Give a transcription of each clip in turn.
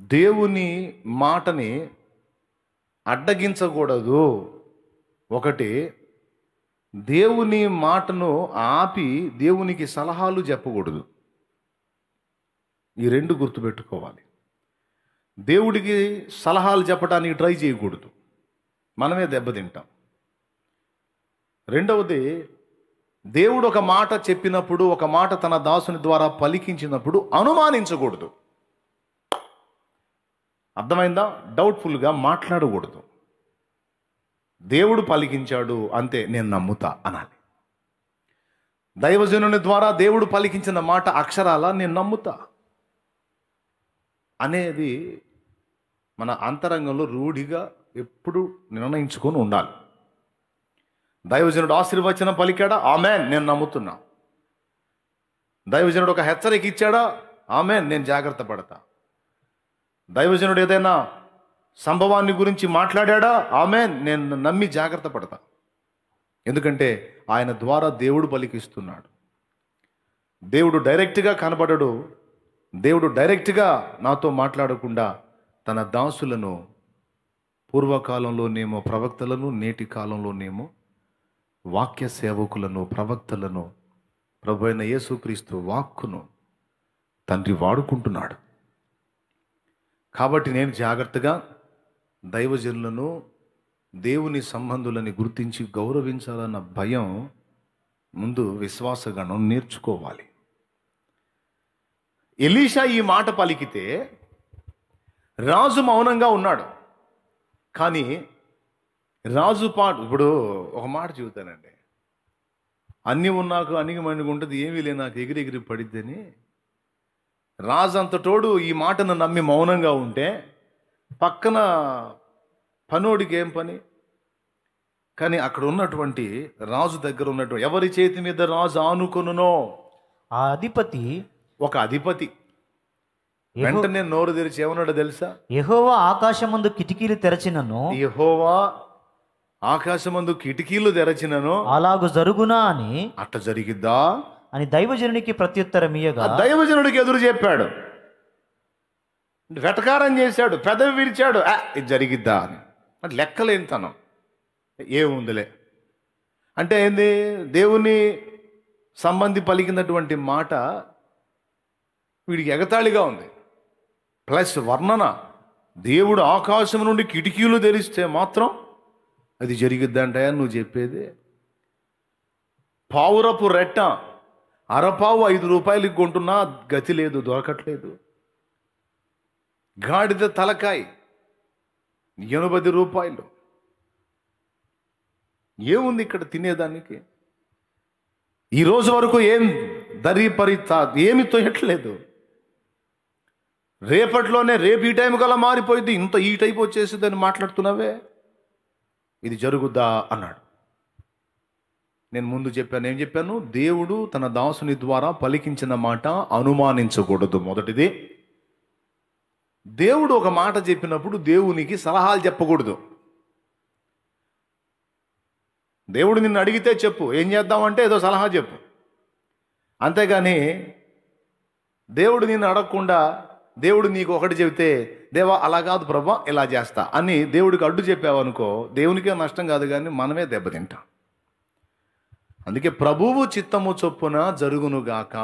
దేవుని మాటని అడ్డగించకూడదు. ఒకటి, దేవుని మాటను ఆపి దేవునికి సలహాలు చెప్పకూడదు. ఈ రెండు గుర్తుపెట్టుకోవాలి. దేవుడికి సలహాలు చెప్పడానికి ట్రై చేయకూడదు, మనమే దెబ్బతింటాం. రెండవది, దేవుడు ఒక మాట చెప్పినప్పుడు, ఒక మాట తన దాసుని ద్వారా పలికించినప్పుడు అనుమానించకూడదు. అర్థమైందా? డౌట్ఫుల్గా మాట్లాడకూడదు. దేవుడు పలికించాడు అంతే, నేను నమ్ముతా అనాలి. దైవజనుని ద్వారా దేవుడు పలికించిన మాట అక్షరాల నేను నమ్ముతా అనేది మన అంతరంగంలో రూఢిగా ఎప్పుడు నిర్ణయించుకొని ఉండాలి. దైవజనుడు ఆశీర్వచనం పలికాడా? ఆమేన్, నేను నమ్ముతున్నా. దైవజనుడు ఒక హెచ్చరిక ఇచ్చాడా? ఆమేన్, నేను జాగ్రత్త పడతా. దైవజనుడు ఏదైనా సంభవాన్ని గురించి మాట్లాడా? ఆమేన్, నేను నమ్మి జాగ్రత్త పడతా. ఎందుకంటే ఆయన ద్వారా దేవుడు పలికిస్తున్నాడు. దేవుడు డైరెక్ట్గా కనబడడు. దేవుడు డైరెక్ట్గా నాతో మాట్లాడకుండా తన దాసులను, పూర్వకాలంలోనేమో ప్రవక్తలను, నేటి కాలంలోనేమో వాక్య సేవకులను, ప్రవక్తలను, ప్రభు అయిన యేసుక్రీస్తు వాక్కును తండ్రి వాడుకుంటున్నాడు. కాబట్టి నేను జాగ్రత్తగా దైవజనులను, దేవుని సంబంధులని గుర్తించి గౌరవించాలన్న భయం ముందు విశ్వాసగణం నేర్చుకోవాలి. ఎలీషా ఈ మాట పలికితే రాజు మౌనంగా ఉన్నాడు. కానీ రాజు ఇప్పుడు ఒక మాట చెబుతానండి, అన్నీ ఉన్నాకు అణిగి మణిగి ఉంటుంది, ఏమీ లే నాకు ఎగిరెగిరి పడిద్దని. రాజు అంతటోడు ఈ మాటను నమ్మి మౌనంగా ఉంటే పక్కన పనోడికి ఏం పని? కానీ అక్కడ ఉన్నటువంటి రాజు దగ్గర ఉన్నటువంటి, ఎవరి చేతి మీద రాజు ఆనుకొనునో ఆ అధిపతి, ఒక అధిపతి వెంటనే నోరు తెరిచి ఏమన్నాడో తెలుసా? యెహోవా ఆకాశమందు కిటికీలు తెరచినను, యెహోవా ఆకాశమందు కిటికీలు తెరచినను అలాగు జరుగునా అని, అట్ట జరిగిద్దా అని దైవజనునికి ప్రత్యుత్తరం ఇయ్యగా, ఆ దైవజనుడికి ఎదురు చెప్పాడు, వెటకారం చేశాడు, పెదవి విరిచాడు. ఇది జరిగిద్దా అని. అంటే లెక్కలేనితనం. ఏముందిలే అంటే ఏంది? దేవుని సంబంధి పలికినటువంటి మాట వీడికి ఎగతాళిగా ఉంది. ప్లస్ వర్ణన, దేవుడు ఆకాశం నుండి కిటికీలు తెరిస్తే మాత్రం అది జరిగిద్దంటాయా నువ్వు చెప్పేది? పావురపు రెట్ట అరపావు 5 రూపాయలకి కొంటున్నా గతి లేదు, దొరకట్లేదు. గాడిద తలకాయ 80 రూపాయలు. ఏముంది ఇక్కడ తినేదానికి? ఈ రోజు వరకు ఏం ఏమి తోయట్లేదు. రేపట్లోనే రేపు ఈ టైం కల్లా మారిపోయింది, ఇంత ఈ టైప్ వచ్చేసిందని మాట్లాడుతున్నావే, ఇది జరుగుద్దా అన్నాడు. నేను ముందు చెప్పాను, ఏం చెప్పాను? దేవుడు తన దాసుని ద్వారా పలికించిన మాట అనుమానించకూడదు. మొదటిది, దేవుడు ఒక మాట చెప్పినప్పుడు దేవునికి సలహాలు చెప్పకూడదు. దేవుడు నిన్ను అడిగితే చెప్పు, ఏం చేద్దామంటే ఏదో సలహా చెప్పు. అంతేగాని దేవుడు నిన్ను అడగకుండా దేవుడు నీకు ఒకటి చెబితే, దేవా అలా కాదు ప్రభా ఇలా చేస్తా అని దేవుడికి అడ్డు చెప్పావనుకో, దేవునికే నష్టం కాదు కానీ మనమే దెబ్బతింటాం. అందుకే ప్రభువు చిత్తము చొప్పున జరుగునుగాక,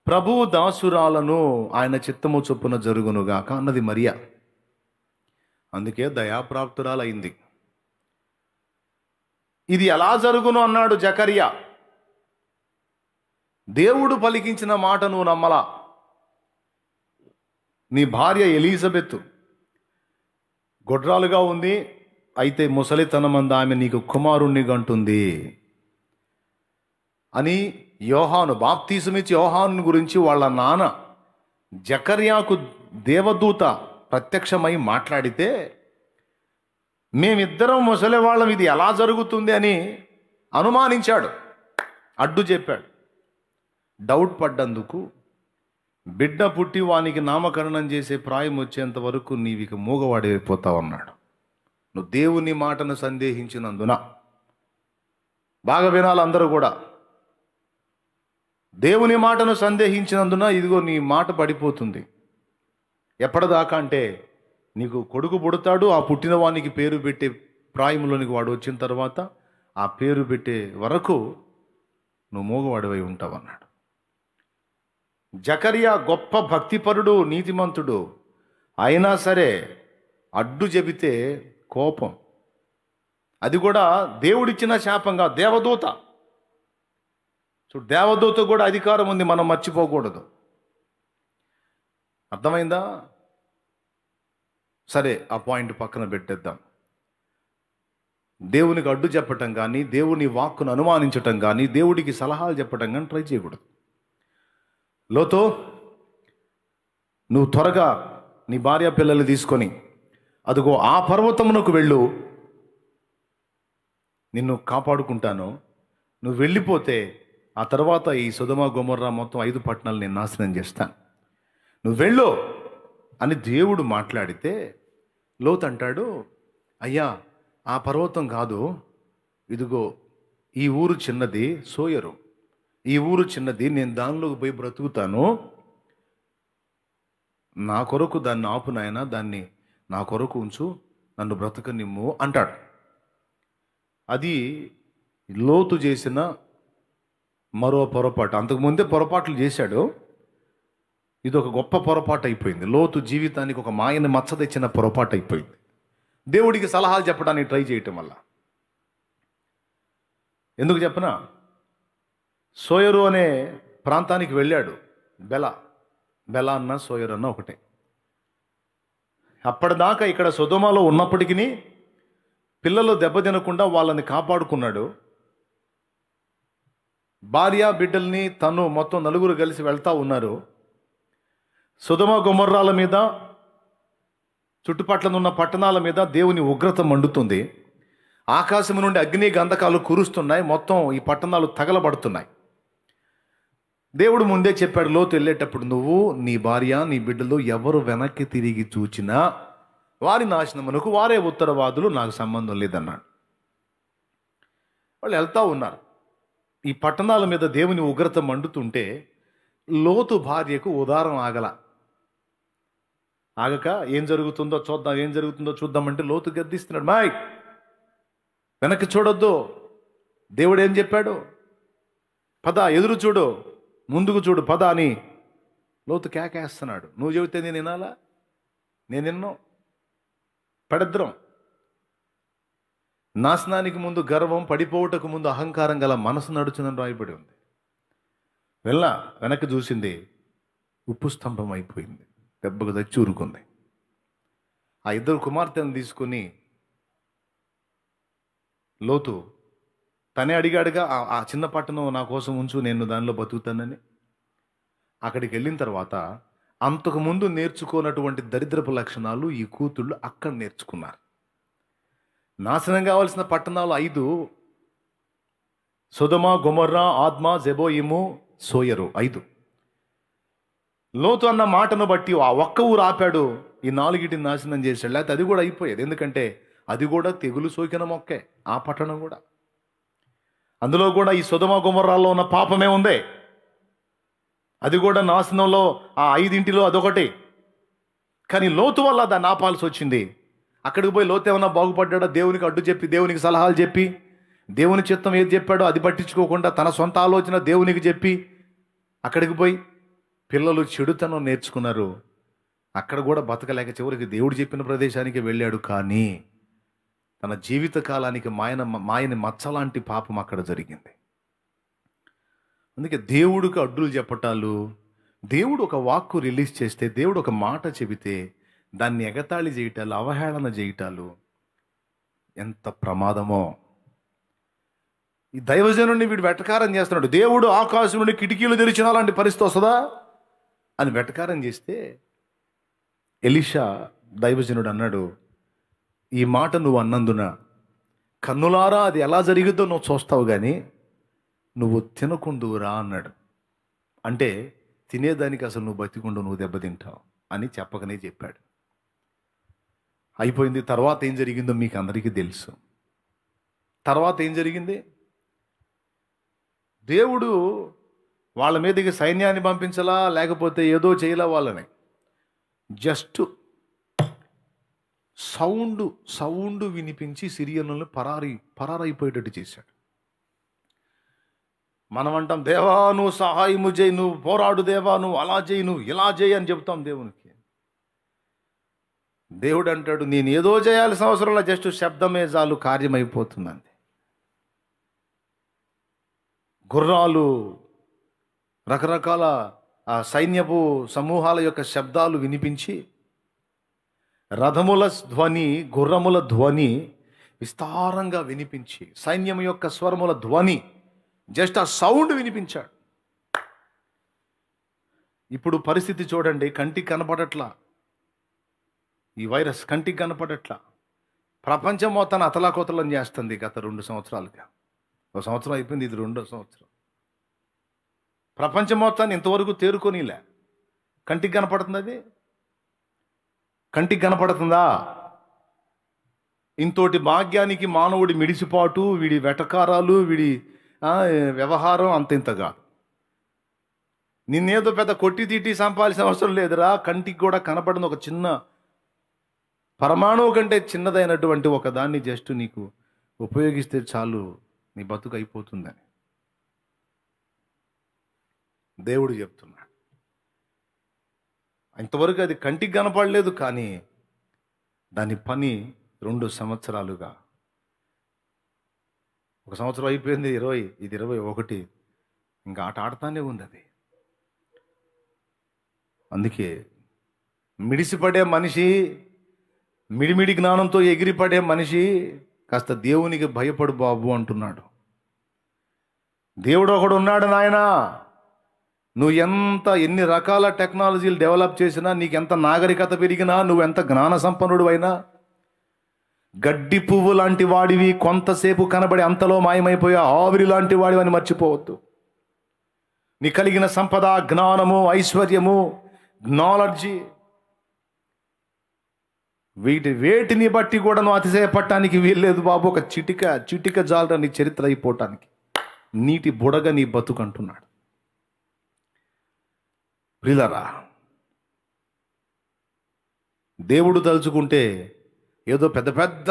ప్రభువు దాసురాలను ఆయన చిత్తము చొప్పున జరుగునుగాక అన్నది మరియా. అందుకే దయాప్రాప్తురాలైంది. ఇది ఎలా జరుగును అన్నాడు జకర్యా. దేవుడు పలికించిన మాట నువ్వు నమ్మలా. నీ భార్య ఎలిజబెత్ గొడ్రాలుగా ఉంది, అయితే ముసలితనమందు ఆమె నీకు కుమారుణ్ణి గంటుంది అని యోహాను, బాప్తీసమిచ్చి యోహాను గురించి వాళ్ళ నాన్న జకర్యాకు దేవదూత ప్రత్యక్షమై మాట్లాడితే, మేమిద్దరం ముసలి వాళ్ళం, ఇది ఎలా జరుగుతుంది అని అనుమానించాడు, అడ్డు చెప్పాడు. డౌట్ పడ్డందుకు బిడ్డ పుట్టి వానికి నామకరణం చేసే ప్రాయం వచ్చేంత వరకు నీవిక మూగవాడైపోతావు అన్నాడు. నువ్వు దేవుని మాటను సందేహించినందున, బాగా వినాలి అందరూ కూడా, దేవుని మాటను సందేహించినందున ఇదిగో నీ మాట పడిపోతుంది. ఎప్పటిదాకా అంటే నీకు కొడుకు పుడతాడు, ఆ పుట్టిన వానికి పేరు పెట్టే ప్రాయంలోనికి వాడు వచ్చిన తర్వాత ఆ పేరు పెట్టే వరకు నువ్వు మూగవాడివై ఉంటావు అన్నాడు. జకరియా గొప్ప భక్తిపరుడు, నీతిమంతుడు, అయినా సరే అడ్డు చెబితే కోపం. అది కూడా దేవుడిచ్చిన శాపంగా, దేవదూత. చూడు, దేవదూత కూడా అధికారం ఉంది, మనం మర్చిపోకూడదు. అర్థమైందా? సరే, ఆ పాయింట్ పక్కన పెట్టేద్దాం. దేవునికి అడ్డు చెప్పటం కానీ, దేవుని వాక్కును అనుమానించటం కానీ, దేవుడికి సలహాలు చెప్పటం కానీ ట్రై చేయకూడదు. లోతో, నువ్వు త్వరగా నీ భార్య పిల్లలు తీసుకొని అదిగో ఆ పర్వతమునకు వెళ్ళు, నిన్ను కాపాడుకుంటాను, నువ్వు వెళ్ళిపోతే ఆ తర్వాత ఈ సొదొమ గొమొర్రా మొత్తం 5 పట్టణాలు నేను నాశనం చేస్తాను, నువ్వు వెళ్ళు అని దేవుడు మాట్లాడితే లోతు అంటాడు, అయ్యా ఆ పర్వతం కాదు, ఇదిగో ఈ ఊరు చిన్నది, సోయరు, ఈ ఊరు చిన్నది, నేను దానిలోకి పోయి బ్రతుకుతాను, నా కొరకు దాన్ని ఆపు నాయనా, దాన్ని నా కొరకు ఉంచు, నన్ను బ్రతకనిమ్ము అంటాడు. అది లోతు చేసిన మరో పొరపాటు. అంతకుముందే పొరపాట్లు చేశాడు, ఇది ఒక గొప్ప పొరపాటు అయిపోయింది. లోతు జీవితానికి ఒక మాయని మచ్చ తెచ్చిన పొరపాటు అయిపోయింది, దేవుడికి సలహాలు చెప్పడానికి ట్రై చేయటం వల్ల. ఎందుకు చెప్పనా, సోయరు అనే ప్రాంతానికి వెళ్ళాడు. బెల అన్న సోయరు అన్న ఒకటే. అప్పటిదాకా ఇక్కడ సొదొమలో ఉన్నప్పటికీ పిల్లలు దెబ్బతినకుండా వాళ్ళని కాపాడుకున్నాడు. భార్య బిడ్డల్ని తను మొత్తం 4 కలిసి వెళ్తా ఉన్నారు. సొదొమ గొమొర్రాల మీద, చుట్టుపట్ల ఉన్న పట్టణాల మీద దేవుని ఉగ్రత మండుతుంది. ఆకాశం నుండి అగ్ని గంధకాలు కురుస్తున్నాయి, మొత్తం ఈ పట్టణాలు తగలబడుతున్నాయి. దేవుడు ముందే చెప్పాడు, లోతు వెళ్ళేటప్పుడు నువ్వు, నీ భార్య, నీ బిడ్డలు ఎవరు వెనక్కి తిరిగి చూచినా వారి నాశనమునకు వారే ఉత్తరవాదులు, నాకు సంబంధం లేదన్నాడు. వాళ్ళు వెళ్తా ఉన్నారు. ఈ పట్టణాల మీద దేవుని ఉగ్రత మండుతుంటే లోతు భార్యకు ఉదారం ఆగక ఏం జరుగుతుందో చూద్దామంటే లోతు గద్దిస్తున్నాడు, మాయ్ వెనక్కి చూడొద్దు, దేవుడు ఏం చెప్పాడు, పద ఎదురు చూడు, ముందుకు చూడు, పద అని లోతు కేకేస్తున్నాడు. నువ్వు చెబితే నేను వినాలా? నేను విన్నో. పడిద్రం. నాశనానికి ముందు గర్వం, పడిపోవుటకు ముందు అహంకారం గల మనసు నడుచునని రాయబడి ఉంది. వెనక్కి చూసింది, ఉప్పు స్తంభం అయిపోయింది, దెబ్బకు తెచ్చి ఊరుకుంది. ఆ 2 కుమార్తెలను తీసుకుని లోతు తనే అడిగాడుగా, ఆ చిన్న పట్టణం నా కోసం ఉంచు, నేను దానిలో బతుకుతానని. అక్కడికి వెళ్ళిన తర్వాత అంతకుముందు నేర్చుకోనటువంటి దరిద్రపు లక్షణాలు ఈ కూతుళ్ళు అక్కడ నేర్చుకున్నారు. నాశనం కావాల్సిన పట్టణాలు 5: సొదొమ, గొమొర్రా, ఆద్మా, జెబోయిము, సోయరు, 5. లోతు అన్న మాటను బట్టి ఆ ఒక్క ఊరు ఆపాడు, ఈ 4 నాశనం చేశాడు. లేకపోతే అది కూడా అయిపోయేది. ఎందుకంటే అది కూడా తెగులు సోకిన మొక్కే, ఆ పట్టణం కూడా. అందులో కూడా ఈ సొదొమ గొమొర్రాల్లో ఉన్న పాపమే ఉంది, అది కూడా నాశనంలో ఆ 5 అదొకటి. కానీ లోతు వల్ల దాన్ని ఆపాల్సి వచ్చింది. అక్కడికి పోయి లోతు ఏమన్నా బాగుపడ్డా? దేవునికి అడ్డు చెప్పి, దేవునికి సలహాలు చెప్పి, దేవుని చిత్తం ఏది చెప్పాడో అది పట్టించుకోకుండా తన సొంత ఆలోచన దేవునికి చెప్పి అక్కడికి పోయి పిల్లలు చెడుతనం నేర్చుకున్నారు. అక్కడ కూడా బతకలేక చివరికి దేవుడు చెప్పిన ప్రదేశానికి వెళ్ళాడు. కానీ తన జీవిత కాలానికి మాయని మచ్చలాంటి పాపం అక్కడ జరిగింది. అందుకే దేవుడికి అడ్డులు చెప్పటాలు, దేవుడు ఒక వాక్కు రిలీజ్ చేస్తే, దేవుడు ఒక మాట చెబితే దాన్ని ఎగతాళి చేయటాలు, అవహేళన చేయటాలు ఎంత ప్రమాదమో. ఈ దైవజనుడిని వీడు వెటకారం చేస్తున్నాడు. దేవుడు ఆకాశం నుండి కిటికీలు తెరిచిన అలాంటి పరిస్థితి వస్తుందా అని వెటకారం చేస్తే ఎలీషా దైవజనుడు అన్నాడు, ఈ మాట నువ్వు అన్నందున కన్నులారా అది ఎలా జరిగిద్దో నువ్వు చూస్తావు, కానీ నువ్వు తినకుందువురా అన్నాడు. అంటే తినేదానికి అసలు నువ్వు బతికుండు, నువ్వు దెబ్బతింటావు అని చెప్పకనే చెప్పాడు. అయిపోయింది. తర్వాత ఏం జరిగిందో మీకు అందరికీ తెలుసు. తర్వాత ఏం జరిగింది? దేవుడు వాళ్ళ మీదకి సైన్యాన్ని పంపించలా, లేకపోతే ఏదో చేయలా వాళ్ళని. జస్ట్ సౌండ్ వినిపించి సిరియన్లను పరారైపోయేటట్టు చేశాడు. మనం అంటాం, దేవా నువ్వు సహాయము చేయి, నువ్వు పోరాడు దేవా, నువ్వు అలా చేయి, నువ్వు ఇలా చేయి అని చెప్తాం దేవునికి. దేవుడు అంటాడు, నేను ఏదో చేయాల్సిన అవసరంలో జస్ట్ శబ్దమే చాలు, కార్యమైపోతుందండి. గుర్రాలు, రకరకాల సైన్యపు సమూహాల యొక్క శబ్దాలు వినిపించి, రథముల ధ్వని, గుర్రముల ధ్వని విస్తారంగా వినిపించి, సైన్యం యొక్క స్వరముల ధ్వని, జస్ట్ ఆ సౌండ్ వినిపించాడు. ఇప్పుడు పరిస్థితి చూడండి, కంటికి కనపడట్లా, ఈ వైరస్ కంటికి కనపడట్లా. ప్రపంచం మొత్తాన్ని అతలాకుతలం చేస్తుంది గత 2 సంవత్సరాలుగా. 1 సంవత్సరం అయిపోయింది, ఇది 2వ సంవత్సరం. ప్రపంచం మొత్తాన్ని ఇంతవరకు తేరుకోనిలే. కంటికి కనపడుతుంది, అది కంటికి కనపడుతుందా? ఇంతోటి భాగ్యానికి మానవుడి మిడిసిపాటు, వీడి వెటకారాలు, వీడి వ్యవహారం అంతింతగా. నిన్నేదో పెద్ద కొట్టి తీటి సంపాల్సిన అవసరం లేదురా. కంటికి కూడా కనపడిన ఒక చిన్న పరమాణువు కంటే చిన్నదైనటువంటి ఒక దాన్ని జస్ట్ నీకు ఉపయోగిస్తే చాలు, నీ బతుకు అయిపోతుందని దేవుడు చెప్తున్నాడు. ఇంతవరకు అది కంటికి కనపడలేదు, కానీ దాని పని 2 సంవత్సరాలుగా, 1 సంవత్సరం అయిపోయింది, 20, ఇది 21, ఇంకా ఆట ఆడుతానే ఉంది అది. అందుకే మిడిసిపడే మనిషి, మిడిమిడి జ్ఞానంతో ఎగిరిపడే మనిషి కాస్త దేవునికి భయపడు బాబు అంటున్నాడు. దేవుడు ఒకడు ఉన్నాడు నాయనా. నువ్వు ఎన్ని రకాల టెక్నాలజీలు డెవలప్ చేసినా, నీకెంత నాగరికత పెరిగినా, నువ్వెంత జ్ఞాన సంపన్నుడు అయినా, గడ్డి పువ్వు లాంటి వాడివి, కొంతసేపు కనబడి అంతలో మాయమైపోయే ఆవిరి లాంటి వాడివి అని మర్చిపోవద్దు. నీ కలిగిన సంపద, జ్ఞానము, ఐశ్వర్యము, నాలెడ్జి, వేటిని బట్టి కూడా నువ్వు అతిశయపడటానికి వీల్లేదు బాబు. ఒక చిటిక జాలరా నీ చరిత్ర అయిపోవటానికి. నీటి బుడగ నీ బతుకు అంటున్నాడు. ప్రియులారా, దేవుడు తలుచుకుంటే ఏదో పెద్ద పెద్ద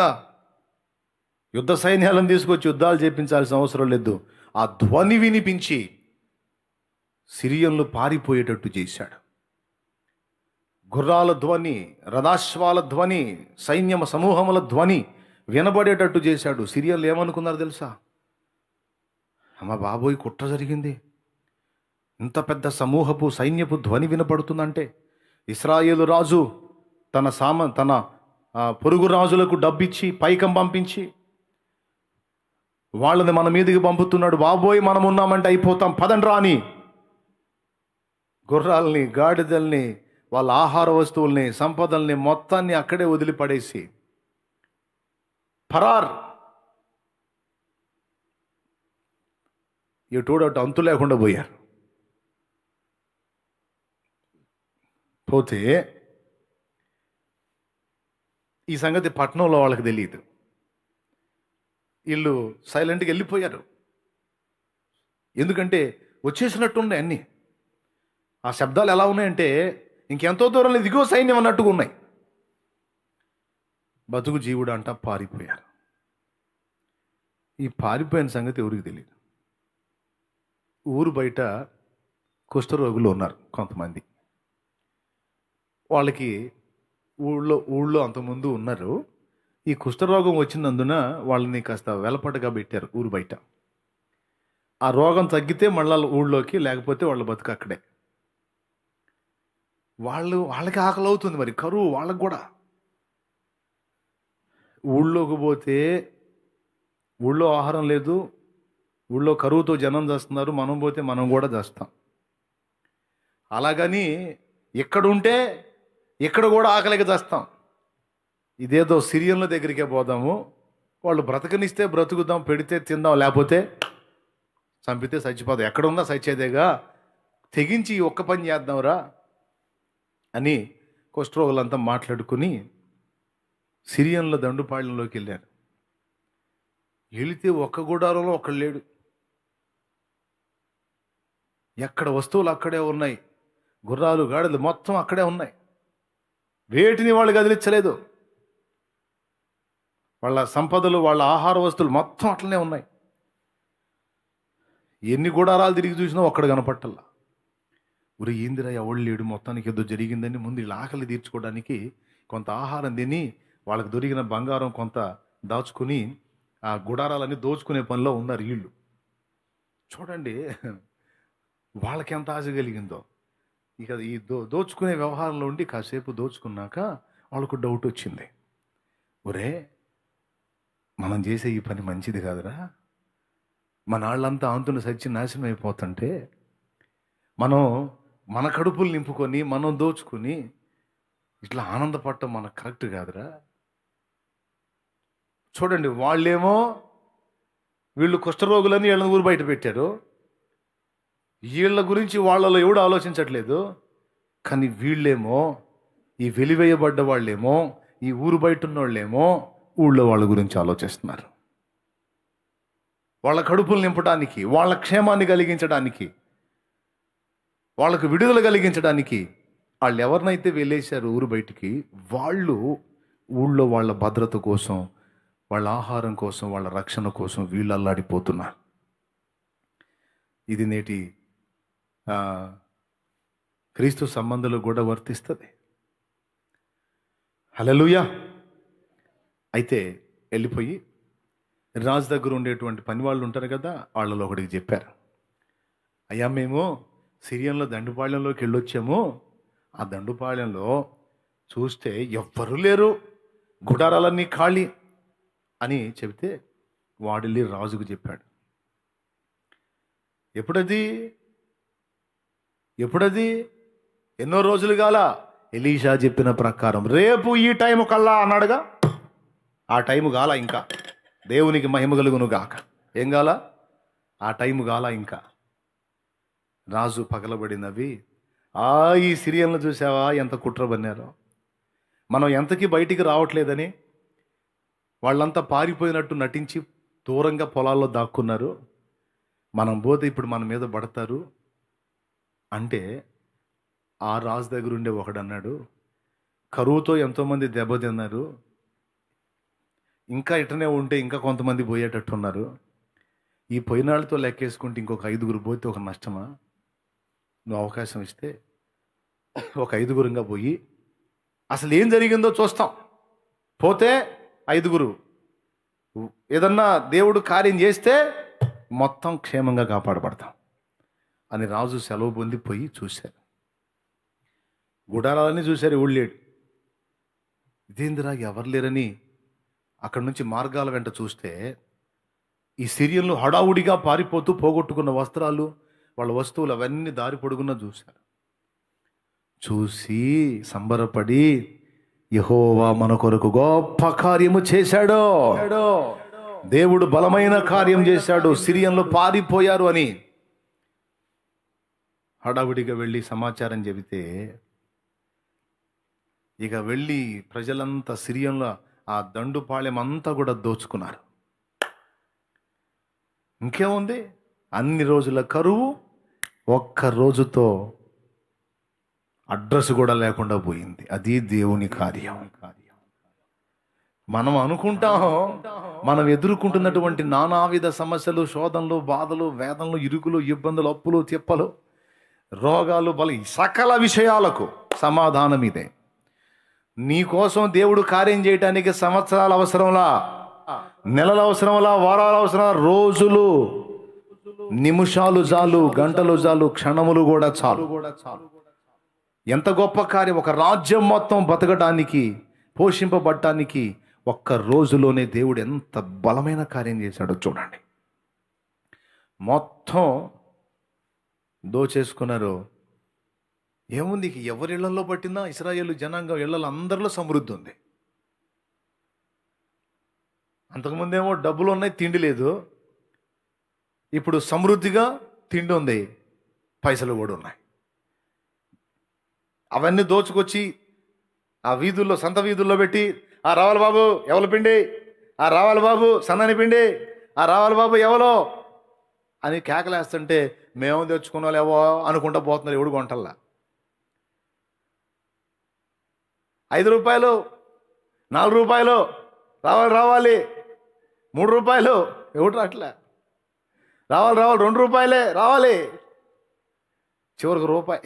యుద్ధ సైన్యాలను తీసుకొచ్చి యుద్ధాలు చేపించాల్సిన అవసరం లేదు. ఆ ధ్వని వినిపించి సిరియన్లు పారిపోయేటట్టు చేశాడు. గుర్రాల ధ్వని, రథాశ్వాల ధ్వని, సైన్యమ సమూహముల ధ్వని వినబడేటట్టు చేశాడు. సిరియన్లు ఏమనుకున్నారు తెలుసా? అమ్మ బాబోయ్, కుట్ర జరిగింది, ఇంత పెద్ద సమూహపు సైన్యపు ధ్వని వినపడుతుందంటే, ఇశ్రాయేలు రాజు తన పొరుగు రాజులకు డబ్బిచ్చి పైకం పంపించి వాళ్ళని మన మీదకి పంపుతున్నాడు. బాబోయ్, మనం ఉన్నామంటే అయిపోతాం, పదండి రాని గుర్రాలని, గాడిదల్ని, వాళ్ళ ఆహార వస్తువుల్ని, సంపదల్ని మొత్తాన్ని అక్కడే వదిలిపడేసి ఫరార్, ఎటోడటు అంతు లేకుండా పోయారు. పోతే ఈ సంగతి పట్టణంలో వాళ్ళకి తెలియదు. వీళ్ళు సైలెంట్గా వెళ్ళిపోయారు. ఎందుకంటే వచ్చేసినట్టున్నాయి అన్నీ. ఆ శబ్దాలు ఎలా ఉన్నాయంటే ఇంకెంతో దూరంలో దిగువ సైన్యం అన్నట్టుగా ఉన్నాయి. బతుకు జీవుడు అంట పారిపోయారు. ఈ పారిపోయిన సంగతి ఎవరికి తెలియదు. ఊరు బయట కుష్ఠరోగులు ఉన్నారు కొంతమంది. వాళ్ళకి ఊళ్ళో అంతకుముందు ఉన్నారు. ఈ కుష్ఠరోగం వచ్చినందున వాళ్ళని కాస్త వెలపటగా పెట్టారు ఊరు బయట. ఆ రోగం తగ్గితే మళ్ళా ఊళ్ళోకి, లేకపోతే వాళ్ళ బతుకు అక్కడే. వాళ్ళకి ఆకలి అవుతుంది, మరి కరువు వాళ్ళకి కూడా. ఊళ్ళోకి పోతే ఊళ్ళో ఆహారం లేదు, ఊళ్ళో కరువుతో జనం చేస్తున్నారు, మనం పోతే మనం కూడా చేస్తాం. అలాగని ఎక్కడుంటే ఇక్కడ కూడా ఆకలికి చేస్తాం. ఇదేదో సిరియన్ల దగ్గరికే పోదాము, వాళ్ళు బ్రతకనిస్తే బ్రతుకుదాం, పెడితే తిందాం, లేకపోతే చంపితే చచ్చిపోదాం, ఎక్కడుందా చచ్చేదేగా, తెగించి ఒక్క పని చేద్దాంరా అని కుష్ఠరోగులంతా మాట్లాడుకుని సిరియన్ల దండుపాళ్యంలోకి వెళ్ళారు. వెళితే ఒక్క గుడారంలో ఒక్కడు లేడు. ఎక్కడ వస్తువులు అక్కడే ఉన్నాయి, గుర్రాలు గాడిదలు మొత్తం అక్కడే ఉన్నాయి. వేటిని వాళ్ళు కదిలించలేదు. వాళ్ళ సంపదలు, వాళ్ళ ఆహార వస్తువులు మొత్తం అట్లనే ఉన్నాయి. ఎన్ని గుడారాలు తిరిగి చూసినా ఒక్కడ కనపట్టల్లా. ఉరి ఏందిరా ఎవడు లేడు, మొత్తానికి ఏదో జరిగిందని ముందు వీళ్ళ ఆకలి తీర్చుకోవడానికి కొంత ఆహారం తిని వాళ్ళకి దొరికిన బంగారం కొంత దాచుకుని ఆ గుడారాలన్నీ దోచుకునే పనిలో ఉన్నారు వీళ్ళు. చూడండి వాళ్ళకి ఎంత ఆశ కలిగిందో. ఇక ఈ దోచుకునే వ్యవహారంలో ఉండి కాసేపు దోచుకున్నాక వాళ్ళకు డౌట్ వచ్చింది. ఒరే, మనం చేసే ఈ పని మంచిది కాదురా, మన వాళ్ళంతా ఆంతుని సచ్చి నాశనం అయిపోతుంటే మనం మన కడుపులు నింపుకొని మనం దోచుకుని ఇట్లా ఆనందపడటం మనకు కరెక్ట్ కాదురా. చూడండి, వాళ్ళేమో వీళ్ళు కుష్ఠరోగులని వీళ్ళని ఊరు బయట పెట్టారు. వీళ్ళ గురించి వాళ్ళలో ఎవడు ఆలోచించట్లేదు. కానీ వీళ్ళేమో, ఈ వెలివేయబడ్డ వాళ్ళేమో, ఈ ఊరు బయట ఉన్న వాళ్ళేమో ఊళ్ళో వాళ్ళ గురించి ఆలోచిస్తున్నారు. వాళ్ళ కడుపులు నింపడానికి, వాళ్ళ క్షేమాన్ని కలిగించడానికి, వాళ్ళకు విడుదల కలిగించడానికి వాళ్ళు ఎవరినైతే వెళ్ళేశారు ఊరు బయటికి, వాళ్ళు ఊళ్ళో వాళ్ళ భద్రత కోసం, వాళ్ళ ఆహారం కోసం, వాళ్ళ రక్షణ కోసం వీళ్ళు అల్లాడిపోతున్నారు. ఇది నేటి క్రీస్తు సంబంధాలు కూడా వర్తిస్తుంది. హల్లెలూయా. అయితే వెళ్ళిపోయి రాజు దగ్గర ఉండేటువంటి పని వాళ్ళు ఉంటారు కదా, వాళ్ళలో ఒకటికి చెప్పారు, అయ్యా మేము సిరియన్లో దండుపాళ్యంలోకి వెళ్ళొచ్చాము, ఆ దండుపాళ్యంలో చూస్తే ఎవ్వరూ లేరు, గుడారాలన్నీ ఖాళీ అని చెబితే వాడిల్లి రాజుకు చెప్పాడు. ఎప్పుడది ఎన్నో రోజులు కాల, ఎలీషా చెప్పిన ప్రకారం రేపు ఈ టైము కల్లా అన్నాడుగా, ఆ టైము గాల, ఇంకా దేవునికి మహిమ కలుగును గాక. ఏం గాల? ఆ టైము గాల. ఇంకా రాజు పగలబడినవి, ఈ సిరియన్లు చూసావా ఎంత కుట్ర బన్నారో, మనం ఎంతకీ బయటికి రావట్లేదని వాళ్ళంతా పారిపోయినట్టు నటించి దూరంగా పొలాల్లో దాక్కున్నారు, మనం పోతే ఇప్పుడు మన మీద పడతారు అంటే, ఆ రాజు దగ్గర ఉండే ఒకడన్నాడు, కరువుతో ఎంతోమంది దెబ్బతిన్నారు, ఇంకా ఇటనే ఉంటే ఇంకా కొంతమంది పోయేటట్టున్నారు, ఈ పోయినాళ్ళతో లెక్కేసుకుంటే ఇంకొక 5 పోతే ఒక నష్టమా? నువ్వు అవకాశం ఇస్తే ఒక 5 పోయి అసలు ఏం జరిగిందో చూస్తాం, పోతే 5 ఏదన్నా దేవుడు కార్యం చేస్తే మొత్తం క్షేమంగా కాపాడబడతాం అని రాజు సెలవు పొంది పోయి చూశారు. గుడారాలన్నీ చూశారు, ఎవడు లేడు. ఇదేందిరా ఎవరు లేరని అక్కడి నుంచి మార్గాల వెంట చూస్తే ఈ సిరియన్లు హడావుడిగా పారిపోతూ పోగొట్టుకున్న వస్త్రాలు, వాళ్ళ వస్తువులు అవన్నీ దారి పొడుగున్నా చూశారు. చూసి సంబరపడి, యెహోవా మన కొరకు గొప్ప కార్యము చేశాడో, దేవుడు బలమైన కార్యం చేశాడు, సిరియన్లు పారిపోయారు అని హడావుడిగా వెళ్ళి సమాచారం చెబితే, ఇక వెళ్ళి ప్రజలంతా సిరియన్ల ఆ దండుపాళెం అంతా కూడా దోచుకున్నారు. ఇంకేముంది, అన్ని రోజుల కరువు ఒక్క రోజుతో అడ్రస్ కూడా లేకుండా పోయింది. అది దేవుని కార్యం. మనం అనుకుంటాం మనం ఎదుర్కొంటున్నటువంటి నానావిధ సమస్యలు, శోధనలు, బాధలు, వేదనలు, ఇరుకులు, ఇబ్బందులు, అప్పులు, తిప్పలు, రోగాలు, సకల విషయాలకు సమాధానం ఇదే. నీ కోసం దేవుడు కార్యం చేయటానికి సంవత్సరాలు అవసరంలా, నెలలు అవసరంలా, వారాలు అవసరం, రోజులు, నిమిషాలు చాలు, గంటలు చాలు, క్షణములు కూడా చాలు. ఎంత గొప్ప కార్యం! ఒక రాజ్యం మొత్తం బతకడానికి, పోషింపబడటానికి ఒక్క రోజులోనే దేవుడు ఎంత బలమైన కార్యం చేశాడో చూడండి. మొత్తం దోచేసుకున్నారు. ఏముంది, ఎవరి ఇళ్లలో పట్టినా ఇశ్రాయేలు జనాంగం ఇళ్లలో అందరిలో సమృద్ధి ఉంది. అంతకుముందేమో డబ్బులు ఉన్నాయి, తిండి లేదు. ఇప్పుడు సమృద్ధిగా తిండి ఉంది, పైసలు కూడా ఉన్నాయి. అవన్నీ దోచుకొచ్చి ఆ వీధుల్లో, సంత వీధుల్లో పెట్టి, రావాలి బాబు ఎవల పిండి, రావాలి బాబు సన్నని పిండి, రావాలి బాబు ఎవలో అని కేకలేస్తుంటే, మేము తెచ్చుకున్న లేవో అనుకుంటా పోతున్నారు, ఎవడు కొంటల్లా. రూపాయలు, 4 రూపాయలు, రావాలి 3 రూపాయలు, ఎవరు అట్లా రావాలి 2 రూపాయలే రావాలి, చివరికి రూపాయి.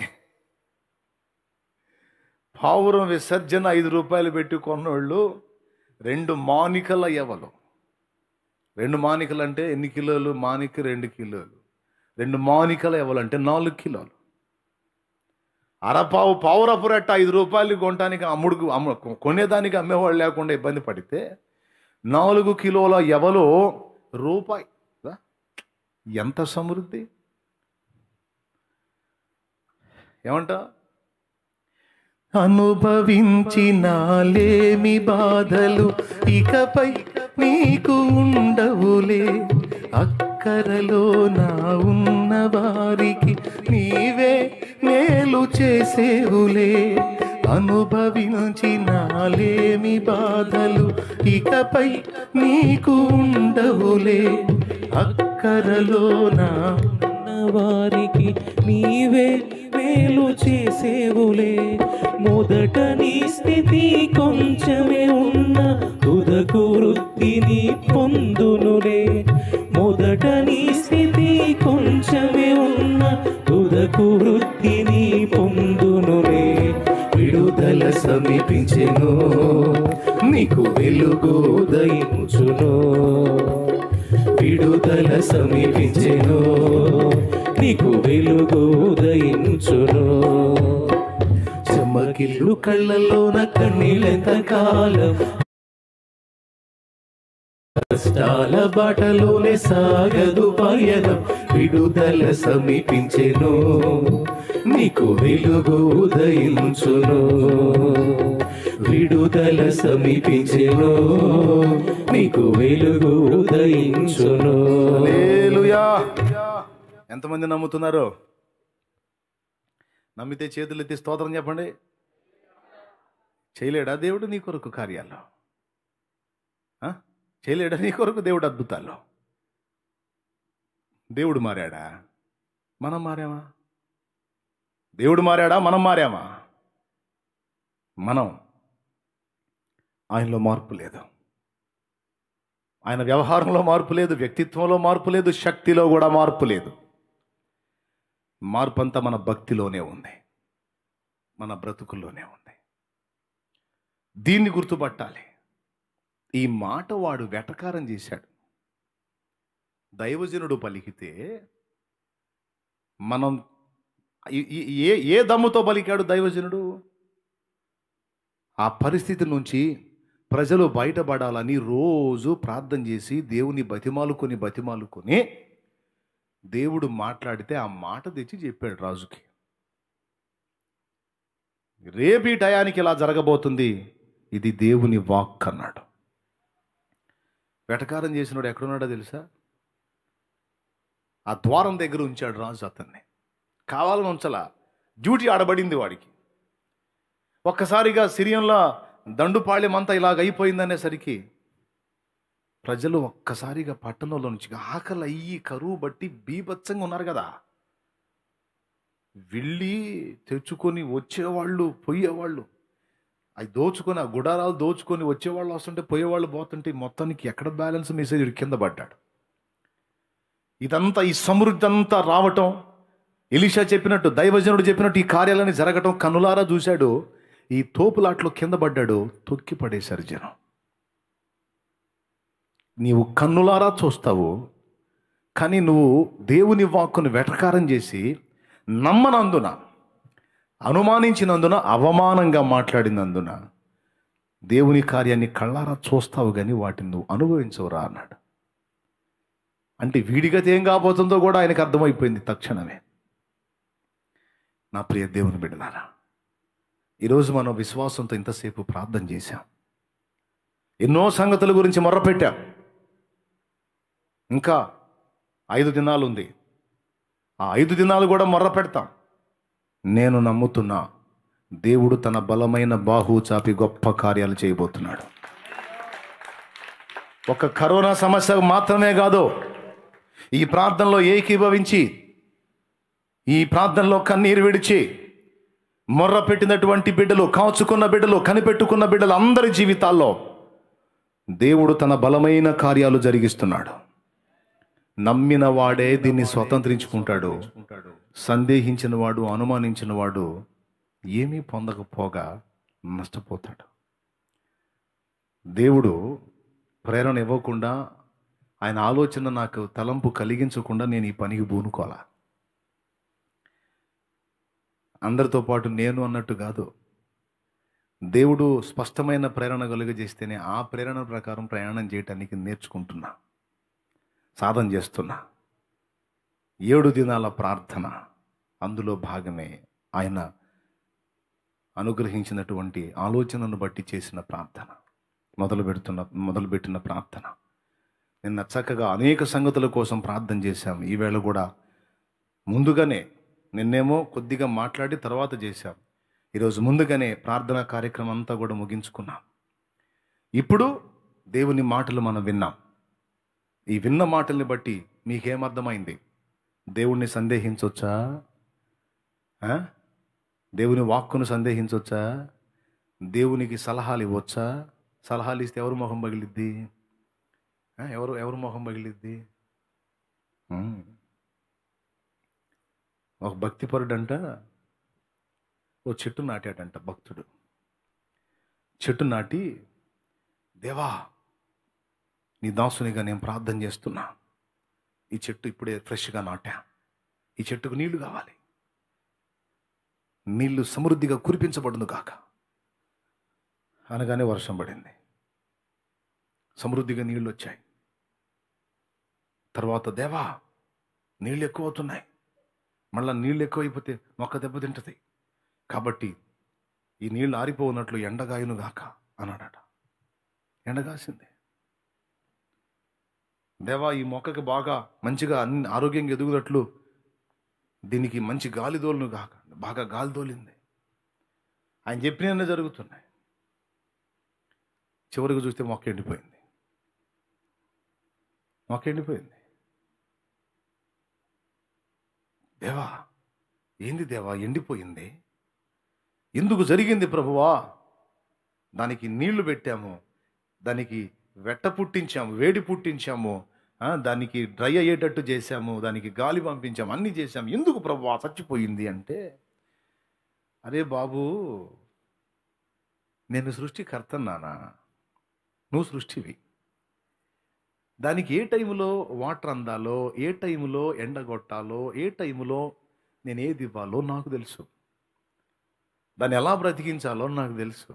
పావురం విసర్జన 5 రూపాయలు పెట్టి కొన్నోళ్ళు 2 మానికల ఎవలు. 2 మానికలు అంటే ఎన్ని కిలోలు? మానిక 2 కిలోలు. 2 మానికల ఎవలంటే 4 కిలోలు. పావురపు రెట్ట 5 రూపాయలు కొనడానికి కొనేదానికి అమ్మేవాళ్ళు లేకుండా ఇబ్బంది పడితే 4 కిలోల ఎవలో రూపాయి. ఎంత సమృద్ధి! ఏమంట? అనుభవించినాలేమి బాధలు ఇకపై నీకు ఉండవులే, అక్కరలో నా ఉన్న వారికి నీవే మేలు చేసేవులే. అనుభవించినాలేమి బాధలు ఇకపై నీకు ఉండవులే, అక్కరలో నా వారికి నీవే మేలు చేసేవులే. మొదట నీ స్థితి కొంచెమే ఉన్న తుదకు వృద్ధిని పొందునులే. మొదట నీ స్థితి కొంచెమే ఉన్న తుదకు వృద్ధిని పొందునులే. విడుదల సమీపించెను, నీకు వెలుగు ఉదయించును. విడుదల సమీపించెను, నీకు వెలుగు ఉదయించును. చెమ్మకిల్లు కళ్ళలోన కన్నీళ్ళెంత కాలం, కష్టాల బాటలోనే సాగదు పయనం. విడుదల సమీపించెను, నీకు వెలుగు ఉదయించును. విడుదల సమీపించెను, నీకు వెలుగు ఉదయించును. హల్లెలూయా! ఎంతమంది నమ్ముతున్నారు? నమ్మితే చేతులు ఎత్తి స్తోత్రం చెప్పండి. చేయలేడా దేవుడు నీ కొరకు కార్యాలు? చేయలేడా నీ కొరకు దేవుడు అద్భుతాలు? దేవుడు మారాడా? మనం మారామా? దేవుడు మారాడా? మనం మారామా? మనం ఆయనలో మార్పు లేదు. ఆయన వ్యవహారంలో మార్పు లేదు, వ్యక్తిత్వంలో మార్పు లేదు, శక్తిలో కూడా మార్పు లేదు. మార్పు అంతా మన భక్తిలోనే ఉంది, మన బ్రతుకుల్లోనే ఉంది. దీన్ని గుర్తుపట్టాలి. ఈ మాట వాడు వెటకారం చేశాడు. దైవజనుడు పలికితే మనం ఏ దమ్ముతో పలికాడు దైవజనుడు? ఆ పరిస్థితి నుంచి ప్రజలు బయటపడాలని రోజు ప్రార్థన చేసి దేవుని బతిమాలుకొని దేవుడు మాట్లాడితే ఆ మాట తెచ్చి చెప్పాడు రాజుకి. రేపు ఈ టయానికి ఇలా జరగబోతుంది, ఇది దేవుని వాక్ అన్నాడు. వెటకారం చేసినాడు ఎక్కడున్నాడో తెలుసా? ఆ ద్వారం దగ్గర ఉంచాడు రాజు అతన్ని. కావాలని ఉంచలా, డ్యూటీ ఆడబడింది వాడికి. ఒక్కసారిగా సిరియన్లో దండుపాళ్యం అంతా ఇలాగ అయిపోయిందనేసరికి ప్రజలు ఒక్కసారిగా పట్టణంలో నుంచి ఆకలి అయ్యి కరువు బట్టి బీభత్సంగా ఉన్నారు కదా. వెళ్ళి తెచ్చుకొని వచ్చేవాళ్ళు పోయేవాళ్ళు, అవి దోచుకొని ఆ గుడారాలు దోచుకొని వచ్చేవాళ్ళు వస్తుంటే పోయేవాళ్ళు పోతుంటే మొత్తానికి ఎక్కడ బ్యాలెన్స్ మెసేజ్ కింద పడ్డాడు. ఇదంతా ఈ సమృద్ధి అంతా రావటం, ఎలీషా చెప్పినట్టు, దైవజనుడు చెప్పినట్టు ఈ కార్యాలని జరగటం కన్నులారా చూశాడు. ఈ తోపులాట్లో కింద పడ్డాడు, తొక్కి పడేశారు జనం. నీవు కన్నులారా చూస్తావు, కానీ నువ్వు దేవుని వాక్కును వెటకారం చేసి నమ్మనందున, అనుమానించినందున, అవమానంగా మాట్లాడినందున దేవుని కార్యాన్ని కళ్ళారా చూస్తావు కానీ వాటిని నువ్వు అనుభవించవురా అన్నాడు. అంటే వీడిగతి ఏం కాబోతుందో కూడా ఆయనకు అర్థమైపోయింది తక్షణమే. నా ప్రియ దేవుని బిడ్డలారా, ఈరోజు మనం విశ్వాసంతో ఇంతసేపు ప్రార్థన చేశాం, ఎన్నో సంగతుల గురించి మొర్రపెట్టాం. ఇంకా 5 దినాలు ఉంది. ఆ 5 దినాలు కూడా మొర్ర పెడతాం. నేను నమ్ముతున్నా దేవుడు తన బలమైన బాహు చాపి గొప్ప కార్యాలు చేయబోతున్నాడు. ఒక కరోనా సమస్య మాత్రమే కాదు, ఈ ప్రార్థనలో ఏకీభవించి, ఈ ప్రార్థనలో కన్నీరు విడిచి మొర్ర పెట్టినటువంటి బిడ్డలు, కాచుకున్న బిడ్డలు, కనిపెట్టుకున్న బిడ్డలు అందరి జీవితాల్లో దేవుడు తన బలమైన కార్యాలు జరిగిస్తున్నాడు. నమ్మిన వాడే దీన్ని స్వతంత్రించుకుంటాడు. సందేహించిన వాడు, అనుమానించిన వాడు ఏమీ పొందకపోగా నష్టపోతాడు. దేవుడు ప్రేరణ ఇవ్వకుండా, ఆయన ఆలోచన నాకు తలంపు కలిగించకుండా నేను ఈ పనికి పూనుకోవాలా. అందరితో పాటు నేను అన్నట్టు కాదు. దేవుడు స్పష్టమైన ప్రేరణ కలుగజేస్తేనే ఆ ప్రేరణ ప్రకారం ప్రయాణం చేయటానికి నేర్చుకుంటున్నా, సాధన చేస్తున్నా. 7 దినాల ప్రార్థన, అందులో భాగమే ఆయన అనుగ్రహించినటువంటి ఆలోచనను బట్టి చేసిన ప్రార్థన, మొదలుపెట్టిన ప్రార్థన. నిన్న చక్కగా అనేక సంగతుల కోసం ప్రార్థన చేశాం. ఈవేళ కూడా ముందుగానే, నిన్నేమో కొద్దిగా మాట్లాడి తర్వాత చేశాం. ఈరోజు ముందుగానే ప్రార్థనా కార్యక్రమం అంతా కూడా ముగించుకున్నాం. ఇప్పుడు దేవుని మాటలు మనం విన్నాం. ఈ విన్న మాటల్ని బట్టి మీకేమర్థమైంది? దేవుణ్ణి సందేహించవచ్చా? దేవుని వాక్కును సందేహించవచ్చా? దేవునికి సలహాలు ఇవ్వచ్చా? సలహాలు ఇస్తే ఎవరు మొహం పగిలిద్ది? ఎవరు మొహం పగిలిద్ది? ఒక భక్తిపరుడంట ఓ చెట్టు నాటాడంట. భక్తుడు చెట్టు నాటి, దేవా నీ దాసునిగా నేను ప్రార్థన చేస్తున్నా, ఈ చెట్టు ఇప్పుడే ఫ్రెష్గా నాటా, ఈ చెట్టుకు నీళ్లు కావాలి, నీళ్లు సమృద్ధిగా కురిపించబడును కాక అనగానే వర్షం పడింది, సమృద్ధిగా నీళ్ళు వచ్చాయి. తర్వాత దేవా నీళ్ళు ఎక్కువ అవుతున్నాయి, మళ్ళీ నీళ్ళు ఎక్కువైపోతే మొక్క దెబ్బతింటది, కాబట్టి ఈ నీళ్ళు ఆరిపోనట్లు ఎండగాయును గాక అన్నాడట. ఎండగాసింది. దేవా ఈ మొక్కకి బాగా మంచిగా అన్ని ఆరోగ్యంగా ఎదుగునట్లు దీనికి మంచి గాలి దోలును గాక. బాగా గాలి దోలింది. ఆయన చెప్పినవన్నీ జరుగుతున్నాయి. చివరికి చూస్తే మొక్క ఎండిపోయింది. దేవా ఏంది దేవా ఎండిపోయింది? ఎందుకు జరిగింది ప్రభువా? దానికి నీళ్లు పెట్టాము, దానికి వెట్ట పుట్టించాము, వేడి పుట్టించాము, దానికి డ్రై అయ్యేటట్టు చేశాము, దానికి గాలి పంపించాము, అన్నీ చేశాము, ఎందుకు ప్రభువా చచ్చిపోయింది అంటే, అరే బాబు నేను సృష్టికర్తన్నానా, నువ్వు సృష్టివి. దానికి ఏ టైంలో వాటర్ అందాలో, ఏ టైంలో ఎండగొట్టాలో, ఏ టైంలో నేను ఏది ఇవ్వాలో నాకు తెలుసు. దాన్ని ఎలా బ్రతికించాలో నాకు తెలుసు.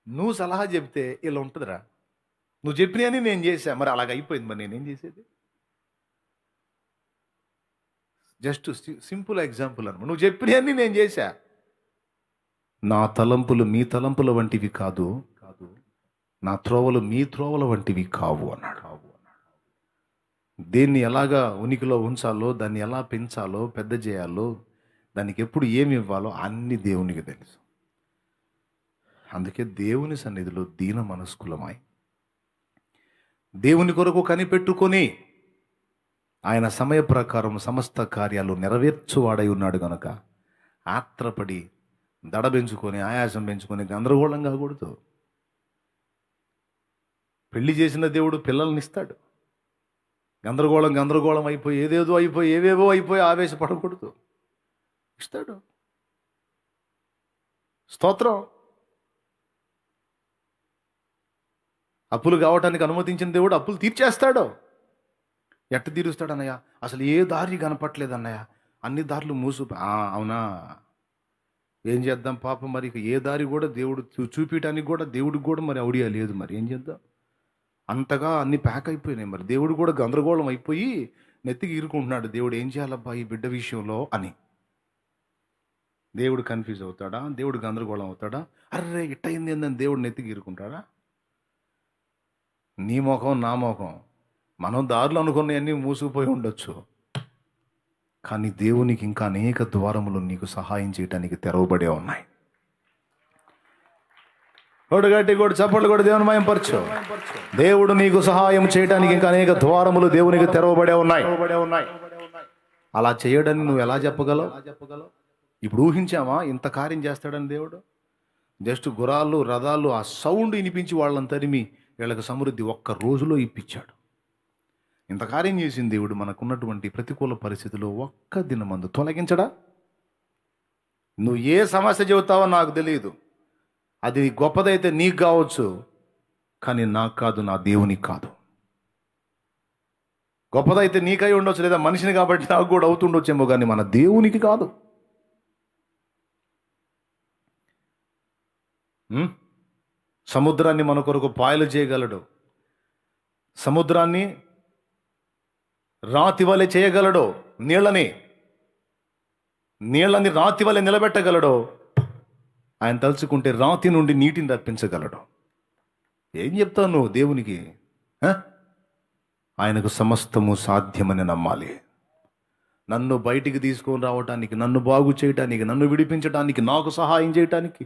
నువ్వు సలహా చెప్తే ఇలా ఉంటుందిరా, నువ్వు చెప్పినని నేను చేశా, మరి అలాగ అయిపోయింది, మరి నేనేం చేసేది? జస్ట్ సింపుల్ ఎగ్జాంపుల్ అనమాట. నువ్వు చెప్పినవన్నీ నేను చేశా, నా తలంపులు మీ తలంపుల వంటివి కాదు, నా త్రోవలు మీ త్రోవల వంటివి కావు అన్నాడు. దేన్ని ఎలాగా ఉనికిలో ఉంచాలో, దాన్ని ఎలా పెంచాలో, పెద్ద చేయాలో, దానికి ఎప్పుడు ఏమి ఇవ్వాలో అన్ని దేవునికి తెలుసు. అందుకే దేవుని సన్నిధిలో దీన మనస్కులమై దేవుని కొరకు కనిపెట్టుకొని ఆయన సమయ ప్రకారం సమస్త కార్యాలు నెరవేర్చువాడై ఉన్నాడు గనుక ఆత్రపడి దడ పెంచుకొని, ఆయాసం పెంచుకొని గందరగోళం కాకూడదు. పెళ్లి చేసిన దేవుడు పిల్లల్ని ఇస్తాడు. గందరగోళం అయిపోయి ఏవేవో అయిపోయి ఆవేశపడకూడదు. ఇస్తాడు. స్తోత్రం. అప్పులు కావటానికి అనుమతించిన దేవుడు అప్పులు తీర్చేస్తాడు. ఎట్ట తీరుస్తాడు అన్నయ్య? అసలు ఏ దారి కనపట్లేదు అన్నయ్య, అన్ని దారులు అవునా, ఏం చేద్దాం పాపం. మరి ఏ దారి కూడా దేవుడు చూపించడానికి కూడా దేవుడికి కూడా మరి ఐడియా లేదు. మరి ఏం చేద్దాం? అంతగా అన్ని ప్యాక్ అయిపోయినాయి. మరి దేవుడు కూడా గందరగోళం అయిపోయి నెత్తికి ఇరుకుంటున్నాడు. దేవుడు ఏం చేయాలబ్బా ఈ బిడ్డ విషయంలో అని. దేవుడు కన్ఫ్యూజ్ అవుతాడా? దేవుడు గందరగోళం అవుతాడా? అర్రే ఇట్టయింది ఏందని దేవుడు నెత్తికి ఇరుకుంటాడా? నీ ముఖం నా ముఖం, మనం దారులు అనుకున్నవన్నీ మూసుకుపోయి ఉండొచ్చు, కానీ దేవునికి ఇంకా అనేక ద్వారములు నీకు సహాయం చేయడానికి తెరవబడే ఉన్నాయి. గట్టి కూడా చప్పట్లు కూడా దేవుని మయంపరచు. దేవుడు నీకు సహాయం చేయడానికి ఇంకా అనేక ద్వారములు దేవునికి తెరవబడే ఉన్నాయి. అలా చేయడాన్ని నువ్వు ఎలా చెప్పగలవు? ఇప్పుడు ఊహించామా ఇంత కార్యం చేస్తాడని దేవుడు? జస్ట్ గుర్రాలు రథాలు ఆ సౌండ్ వినిపించి వాళ్ళని తరిమి వీళ్ళకి సమృద్ధి ఒక్క రోజులో ఇప్పించాడు. ఇంత కార్యం చేసిన దేవుడు మనకున్నటువంటి ప్రతికూల పరిస్థితుల్లో ఒక్క దినమందు తొలగించడా? నువ్వు ఏ సమస్య చెబుతావో నాకు తెలియదు, అది గొప్పదైతే నీకు కావచ్చు, కానీ నాకు కాదు, నా దేవునికి కాదు. గొప్పదైతే నీకై ఉండొచ్చు, లేదా మనిషిని కాబట్టి నాకు కూడా అవుతుండొచ్చేమో, కానీ మన దేవునికి కాదు. సముద్రాన్ని మన కొరకు పాయలు చేయగలడు, సముద్రాన్ని రాతి వలె చేయగలడు, నీళ్ళని రాతి వలె నిలబెట్టగలడు. ఆయన తలుచుకుంటే రాతి నుండి నీటిని రప్పించగలడు. ఏం చెప్తావు నువ్వు దేవునికి? ఆయనకు సమస్తము సాధ్యమని నమ్మాలి. నన్ను బయటికి తీసుకొని రావటానికి, నన్ను బాగు చేయటానికి, నన్ను విడిపించడానికి, నాకు సహాయం చేయటానికి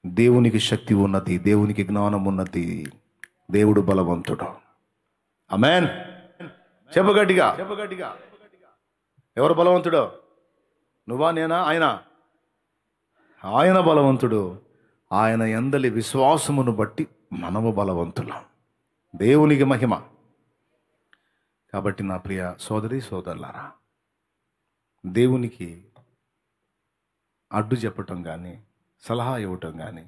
దేవునికి శక్తి ఉన్నది, దేవునికి జ్ఞానం ఉన్నది, దేవుడు బలవంతుడు. ఆమేన్. చెప్పగట్టిగా. ఎవరు బలవంతుడు? నువ్వా, నేనా? ఆయన బలవంతుడు. ఆయన యందలి విశ్వాసమును బట్టి మనము బలవంతులం. దేవునికి మహిమ. కాబట్టి నా ప్రియ సోదరి సోదరులారా, దేవునికి అడ్డు చెప్పటం కానీ, సలహా ఇవ్వటం కానీ,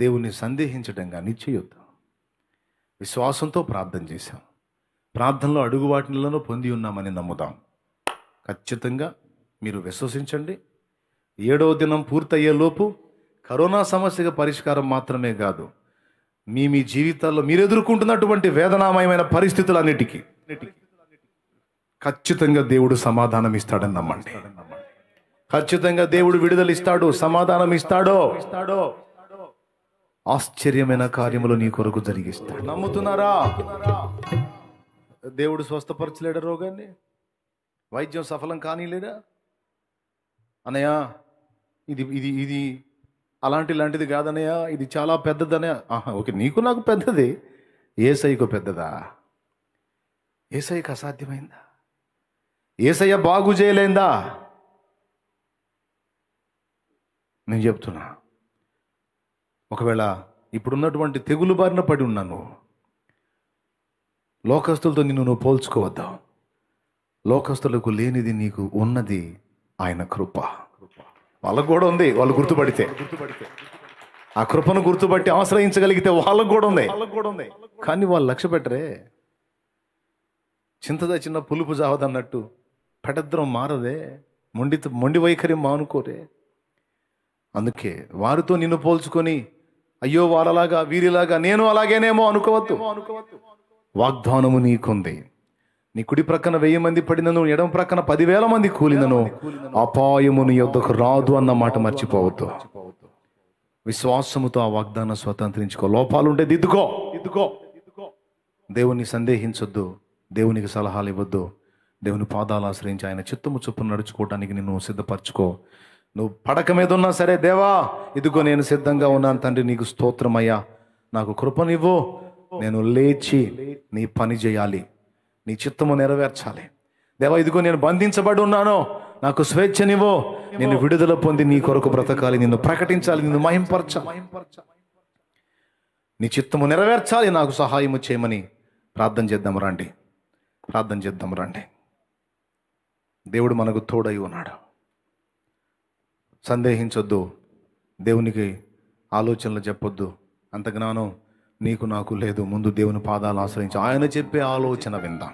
దేవుని సందేహించటం కానీ చేయొద్దు. విశ్వాసంతో ప్రార్థన చేశాం, ప్రార్థనలో అడుగు వాటిలను పొంది ఉన్నామని నమ్ముదాం. ఖచ్చితంగా మీరు విశ్వసించండి. 7వ దినం పూర్తయ్యేలోపు కరోనా సమస్యగా పరిష్కారం మాత్రమే కాదు, మీ జీవితాల్లో మీరు ఎదుర్కొంటున్నటువంటి వేదనామయమైన పరిస్థితులన్నిటికీ ఖచ్చితంగా దేవుడు సమాధానం ఇస్తాడని నమ్మండి. ఖచ్చితంగా దేవుడు విడుదల ఇస్తాడు, సమాధానం ఇస్తాడో. ఆశ్చర్యమైన కార్యములు నీ కొరకు జరిగిస్తాడు. నమ్ముతున్నారా? దేవుడు స్వస్థపరచలేడా రోగాన్ని? వైద్యం సఫలం కానీలేడా? అన్నయ్య ఇది ఇది ఇది అలాంటిది కాదన్నయ్య, ఇది చాలా పెద్దదనే. ఓకే, నీకు నాకు పెద్దది, యేసయ్యకు పెద్దదా? యేసయ్యకు అసాధ్యమైందా? యేసయ్య బాగు చేయలేందా? నేను చెప్తున్నా, ఒకవేళ ఇప్పుడున్నటువంటి తెగులు బారిన పడి ఉన్నాను, లోకస్తులతో నువ్వు పోల్చుకోవద్దా. లోకస్తులకు లేనిది నీకు ఉన్నది ఆయన కృప. వాళ్ళకు కూడా ఉంది, వాళ్ళు గుర్తుపడితే, ఆ కృపను గుర్తుపట్టి ఆశ్రయించగలిగితే వాళ్ళకు కూడా ఉంది. కానీ వాళ్ళు లక్ష్య పెట్టరే. చింతద చిన్న పులుపు జావదన్నట్టు పెడద్రం మారదే, మొండి వైఖరి మానుకోరే. అందుకే వారితో నిన్ను పోల్చుకొని అయ్యో వాళ్ళలాగా వీరిలాగా నేను అలాగేనేమో అనుకోవద్దు. వాగ్దానము నీకుంది. నీ కుడి ప్రక్కన 1000 మంది పడినను, ఎడమ ప్రక్కన 10,000 మంది కూలినను అపాయము నీ యొద్దకు రాదు అన్న మాట మర్చిపోవద్దు. విశ్వాసముతో ఆ వాగ్దానం స్వతంత్రించుకో. లోపాలుంటే దిద్దుకో. దేవుని సందేహించొద్దు, దేవునికి సలహాలు ఇవ్వద్దు. దేవుని పాదాలు ఆశ్రయించి ఆయన చిత్తము చొప్పున నడుచుకోవటానికి నిన్ను సిద్ధపరచుకో. నువ్వు పడక మీద ఉన్నా సరే, దేవా ఇదిగో నేను సిద్ధంగా ఉన్నాను తండ్రి, నీకు స్తోత్రమయ్యా, నాకు కృపనివ్వు, నేను లేచి నీ పని చేయాలి, నీ చిత్తము నెరవేర్చాలి. దేవా ఇదిగో నేను బంధించబడి ఉన్నాను, నాకు స్వేచ్ఛనివ్వు, నేను విడుదల పొంది నీ కొరకు బ్రతకాలి, నిన్ను ప్రకటించాలి, నిన్ను మహింపరచాలి, నీ చిత్తము నెరవేర్చాలి, నాకు సహాయము చేయమని ప్రార్థన చేద్దాం రండి. దేవుడు మనకు తోడై ఉన్నాడు. సందేహించొద్దు, దేవునికి ఆలోచనలు చెప్పొద్దు. అంత జ్ఞానం నీకు నాకు లేదు. ముందు దేవుని పాదాలు ఆశ్రయించి ఆయన చెప్పే ఆలోచన విందాం.